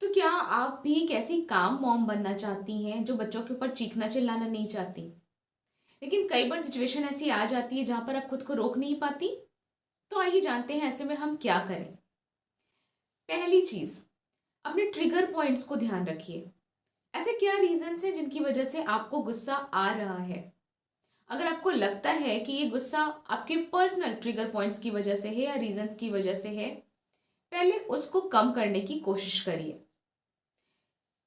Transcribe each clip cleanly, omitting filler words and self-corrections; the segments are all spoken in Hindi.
तो क्या आप भी एक ऐसी काम मॉम बनना चाहती हैं जो बच्चों के ऊपर चीखना चिल्लाना नहीं चाहती, लेकिन कई बार सिचुएशन ऐसी आ जाती है जहां पर आप खुद को रोक नहीं पाती? तो आइए जानते हैं ऐसे में हम क्या करें। पहली चीज, अपने ट्रिगर पॉइंट्स को ध्यान रखिए। ऐसे क्या रीजंस हैं जिनकी वजह से आपको गुस्सा आ रहा है? अगर आपको लगता है कि ये गुस्सा आपके पर्सनल ट्रिगर पॉइंट्स की वजह से है या रीजंस की वजह से है, पहले उसको कम करने की कोशिश करिए।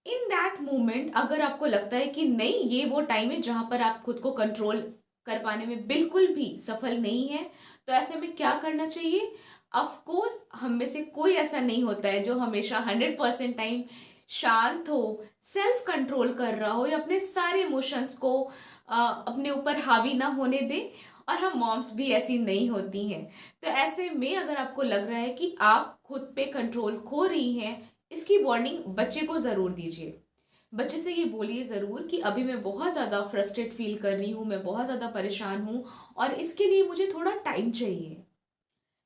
इन दैट मोमेंट अगर आपको लगता है कि नहीं, ये वो टाइम है जहां पर आप खुद को कंट्रोल कर पाने में बिल्कुल भी सफल नहीं है, तो ऐसे में क्या करना चाहिए? ऑफ कोर्स हम में से कोई ऐसा नहीं होता है जो हमेशा 100% टाइम शांत हो, सेल्फ कंट्रोल कर रहा हो या अपने सारे इमोशंस को अपने ऊपर हावी ना होने दे। और हम मॉम्स भी ऐसी नहीं होती हैं। तो ऐसे में अगर आपको लग रहा है कि आप खुद पे कंट्रोल खो रही हैं, इसकी वार्निंग बच्चे को ज़रूर दीजिए। बच्चे से ये बोलिए ज़रूर कि अभी मैं बहुत ज़्यादा फ्रस्ट्रेट फील कर रही हूँ, मैं बहुत ज़्यादा परेशान हूँ और इसके लिए मुझे थोड़ा टाइम चाहिए।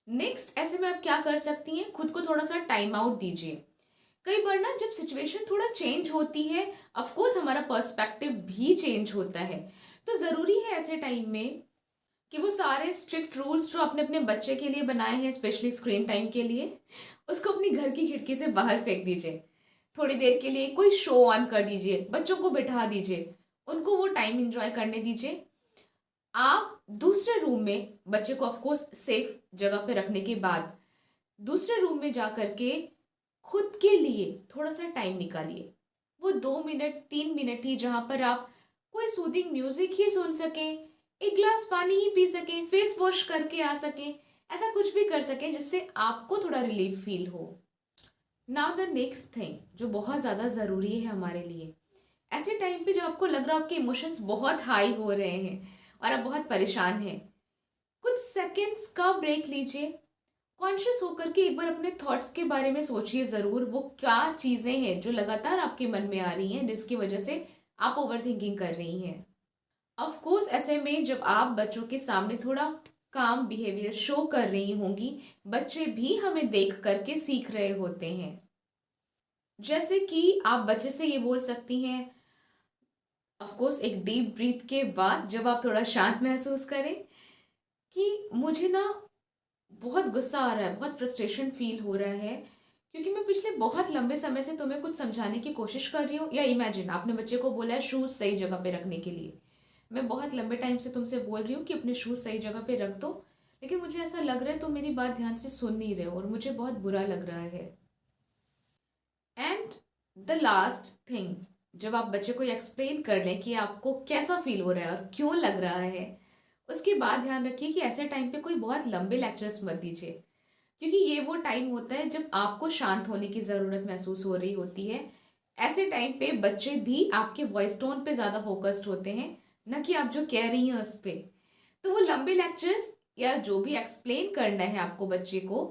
नेक्स्ट, ऐसे में आप क्या कर सकती हैं? खुद को थोड़ा सा टाइम आउट दीजिए। कई बार ना जब सिचुएशन थोड़ा चेंज होती है, ऑफ कोर्स हमारा पर्सपेक्टिव भी चेंज होता है। तो ज़रूरी है ऐसे टाइम में कि वो सारे स्ट्रिक्ट रूल्स जो आपने अपने बच्चे के लिए बनाए हैं, स्पेशली स्क्रीन टाइम के लिए, उसको अपनी घर की खिड़की से बाहर फेंक दीजिए। थोड़ी देर के लिए कोई शो ऑन कर दीजिए, बच्चों को बिठा दीजिए, उनको वो टाइम एंजॉय करने दीजिए। आप दूसरे रूम में बच्चे को ऑफ कोर्स सेफ जगह पे रखने के बाद दूसरे रूम में जा करके खुद के लिए थोड़ा सा टाइम निकालिए। वो 2 मिनट 3 मिनट ही, जहाँ पर आप कोई सूदिंग म्यूजिक ही सुन सकें, एक ग्लास पानी ही पी सकें, फेस वॉश करके आ सकें, ऐसा कुछ भी कर सकें जिससे आपको थोड़ा रिलीफ फील हो। नाउ द नेक्स्ट थिंग जो बहुत ज़्यादा ज़रूरी है हमारे लिए, ऐसे टाइम पे जब आपको लग रहा है आपके इमोशंस बहुत हाई हो रहे हैं और आप बहुत परेशान हैं, कुछ सेकंड्स का ब्रेक लीजिए। कॉन्शियस होकर के एक बार अपने थॉट्स के बारे में सोचिए ज़रूर, वो क्या चीज़ें हैं जो लगातार आपके मन में आ रही हैं जिसकी वजह से आप ओवर थिंकिंग कर रही हैं। ऑफ कोर्स ऐसे में जब आप बच्चों के सामने थोड़ा काम बिहेवियर शो कर रही होंगी, बच्चे भी हमें देख करके सीख रहे होते हैं। जैसे कि आप बच्चे से ये बोल सकती हैं, ऑफ कोर्स एक डीप ब्रीथ के बाद जब आप थोड़ा शांत महसूस करें, कि मुझे ना बहुत गुस्सा आ रहा है, बहुत फ्रस्ट्रेशन फील हो रहा है, क्योंकि मैं पिछले बहुत लंबे समय से तुम्हें कुछ समझाने की कोशिश कर रही हूँ। या इमेजिन आपने बच्चे को बोला है शूज़ सही जगह पे रखने के लिए। मैं बहुत लंबे टाइम से तुमसे बोल रही हूँ कि अपने शूज़ सही जगह पे रख दो, लेकिन मुझे ऐसा लग रहा है तुम मेरी बात ध्यान से सुन नहीं रहे हो और मुझे बहुत बुरा लग रहा है। एंड द लास्ट थिंग, जब आप बच्चे को एक्सप्लेन कर लें कि आपको कैसा फील हो रहा है और क्यों लग रहा है, उसके बाद ध्यान रखिए कि ऐसे टाइम पे कोई बहुत लंबे लेक्चर्स मत दीजिए, क्योंकि ये वो टाइम होता है जब आपको शांत होने की ज़रूरत महसूस हो रही होती है। ऐसे टाइम पे बच्चे भी आपके वॉइस टोन पे ज़्यादा फोकस्ड होते हैं, न कि आप जो कह रही हैं उस पे। तो वो लंबे लेक्चर्स या जो भी एक्सप्लेन करना है आपको बच्चे को,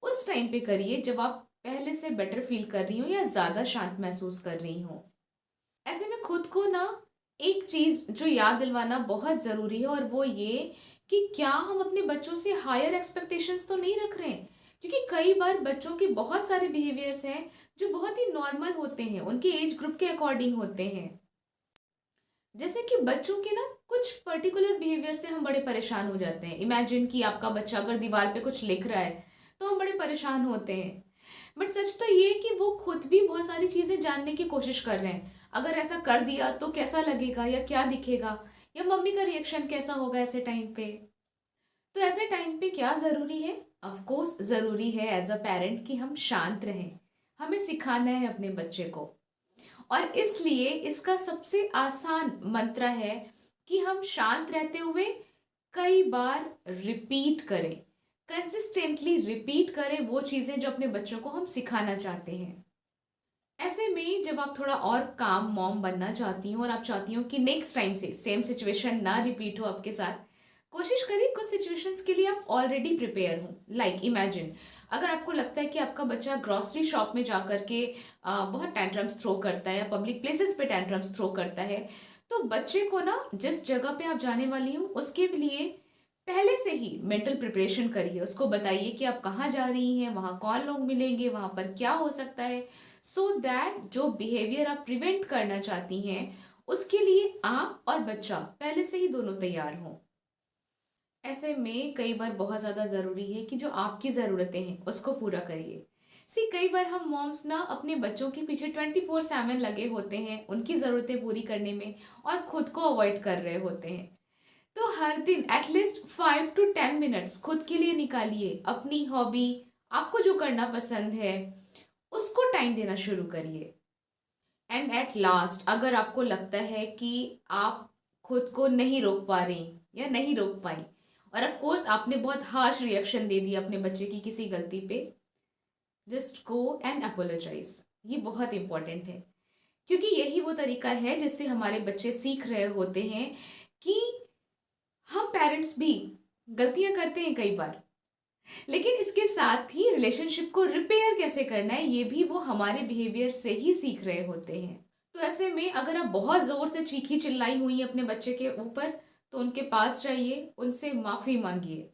उस टाइम पे करिए जब आप पहले से बेटर फील कर रही हो या ज़्यादा शांत महसूस कर रही हो। ऐसे में खुद को ना एक चीज़ जो याद दिलवाना बहुत ज़रूरी है, और वो ये कि क्या हम अपने बच्चों से हायर एक्सपेक्टेशंस तो नहीं रख रहे हैं। क्योंकि कई बार बच्चों के बहुत सारे बिहेवियर्स हैं जो बहुत ही नॉर्मल होते हैं, उनके एज ग्रुप के अकॉर्डिंग होते हैं। जैसे कि बच्चों के ना कुछ पर्टिकुलर बिहेवियर से हम बड़े परेशान हो जाते हैं। इमेजिन कि आपका बच्चा अगर दीवार पे कुछ लिख रहा है तो हम बड़े परेशान होते हैं। बट सच तो ये है कि वो खुद भी बहुत सारी चीज़ें जानने की कोशिश कर रहे हैं। अगर ऐसा कर दिया तो कैसा लगेगा या क्या दिखेगा, या मम्मी का रिएक्शन कैसा होगा ऐसे टाइम पे। तो ऐसे टाइम पे क्या ज़रूरी है? ऑफ कोर्स ज़रूरी है एज अ पेरेंट कि हम शांत रहें। हमें सिखाना है अपने बच्चे को, और इसलिए इसका सबसे आसान मंत्र है कि हम शांत रहते हुए कई बार रिपीट करें, कंसिस्टेंटली रिपीट करें वो चीज़ें जो अपने बच्चों को हम सिखाना चाहते हैं। ऐसे में जब आप थोड़ा और काम मॉम बनना चाहती हो और आप चाहती हो कि नेक्स्ट टाइम से सेम सिचुएशन ना रिपीट हो आपके साथ, कोशिश करिए कुछ सिचुएशंस के लिए आप ऑलरेडी प्रिपेयर हो। लाइक इमेजिन, अगर आपको लगता है कि आपका बच्चा ग्रॉसरी शॉप में जा कर के बहुत टैंट्रम्स थ्रो करता है या पब्लिक प्लेसेस पे टैंट्रम्स थ्रो करता है, तो बच्चे को ना जिस जगह पे आप जाने वाली हो उसके लिए पहले से ही मेंटल प्रिपरेशन करिए, उसको बताइए कि आप कहाँ जा रही हैं, वहाँ कौन लोग मिलेंगे, वहाँ पर क्या हो सकता है, सो दैट जो बिहेवियर आप प्रिवेंट करना चाहती हैं उसके लिए आप और बच्चा पहले से ही दोनों तैयार हों। ऐसे में कई बार बहुत ज़्यादा ज़रूरी है कि जो आपकी ज़रूरतें हैं उसको पूरा करिए। सी कई बार हम मॉम्स ना अपने बच्चों के पीछे 24/7 लगे होते हैं उनकी ज़रूरतें पूरी करने में, और खुद को अवॉइड कर रहे होते हैं। तो हर दिन एटलीस्ट 5 to 10 मिनट्स खुद के लिए निकालिए, अपनी हॉबी, आपको जो करना पसंद है उसको टाइम देना शुरू करिए। एंड एट लास्ट अगर आपको लगता है कि आप खुद को नहीं रोक पा रही या नहीं रोक पाई, और ऑफ कोर्स आपने बहुत हार्श रिएक्शन दे दिया अपने बच्चे की किसी गलती पे, जस्ट गो एंड अपोलोजाइज। ये बहुत इंपॉर्टेंट है, क्योंकि यही वो तरीका है जिससे हमारे बच्चे सीख रहे होते हैं कि हम पेरेंट्स भी गलतियां करते हैं कई बार, लेकिन इसके साथ ही रिलेशनशिप को रिपेयर कैसे करना है ये भी वो हमारे बिहेवियर से ही सीख रहे होते हैं। तो ऐसे में अगर आप बहुत ज़ोर से चीखी चिल्लाई हुई हैं अपने बच्चे के ऊपर, तो उनके पास जाइए, उनसे माफ़ी मांगिए,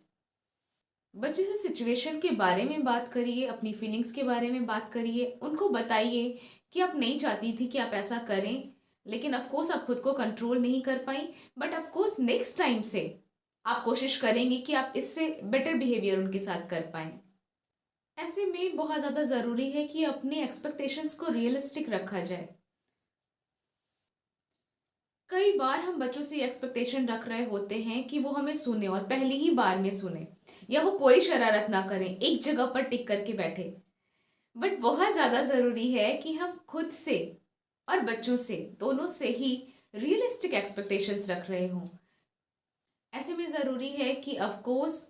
बच्चे से सिचुएशन के बारे में बात करिए, अपनी फीलिंग्स के बारे में बात करिए, उनको बताइए कि आप नहीं चाहती थी कि आप ऐसा करें, लेकिन ऑफ कोर्स आप खुद को कंट्रोल नहीं कर पाई, but of course next time से आप कोशिश करेंगे कि आप इससे बेटर बिहेवियर उनके साथ कर पाएं। ऐसे में बहुत ज़्यादा ज़रूरी है कि अपने एक्सपेक्टेशंस को रियलिस्टिक रखा जाए। कई बार हम बच्चों से एक्सपेक्टेशन रख रहे होते हैं कि वो हमें सुने और पहली ही बार में सुने, या वो कोई शरारत ना करें, एक जगह पर टिक करके बैठे। बट बहुत ज़्यादा ज़रूरी है कि हम खुद से और बच्चों से, दोनों से ही रियलिस्टिक एक्सपेक्टेशंस रख रहे हों। ऐसे में ज़रूरी है कि ऑफ कोर्स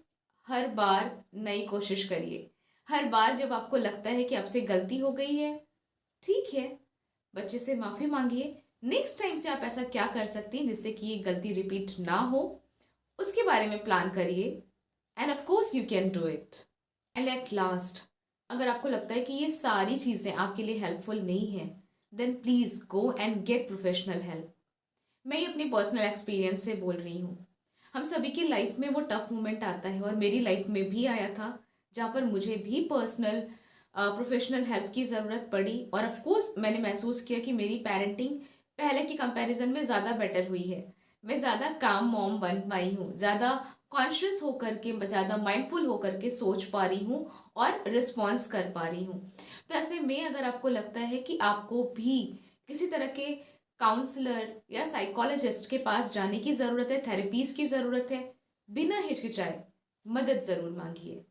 हर बार नई कोशिश करिए। हर बार जब आपको लगता है कि आपसे गलती हो गई है, ठीक है, बच्चे से माफ़ी मांगिए। नेक्स्ट टाइम से आप ऐसा क्या कर सकती हैं जिससे कि ये गलती रिपीट ना हो, उसके बारे में प्लान करिए, end of course you can do it. And at last अगर आपको लगता है कि ये सारी चीज़ें आपके लिए हेल्पफुल नहीं हैं, then please go and get professional help. मैं ये अपनी पर्सनल एक्सपीरियंस से बोल रही हूँ। हम सभी की लाइफ में वो टफ मोमेंट आता है, और मेरी लाइफ में भी आया था, जहाँ पर मुझे भी पर्सनल प्रोफेशनल हेल्प की ज़रूरत पड़ी, और ऑफ कोर्स मैंने महसूस किया कि मेरी पेरेंटिंग पहले के कंपैरिजन में ज़्यादा बेटर हुई है। मैं ज़्यादा काम मॉम बन पाई हूँ, ज़्यादा कॉन्शियस होकर के, ज़्यादा माइंडफुल होकर के सोच पा रही हूँ और रिस्पॉन्स कर पा रही हूँ। तो ऐसे में अगर आपको लगता है कि आपको भी किसी तरह के काउंसलर या साइकोलॉजिस्ट के पास जाने की ज़रूरत है, थेरेपीज़ की ज़रूरत है, बिना हिचकिचाए मदद ज़रूर मांगिए।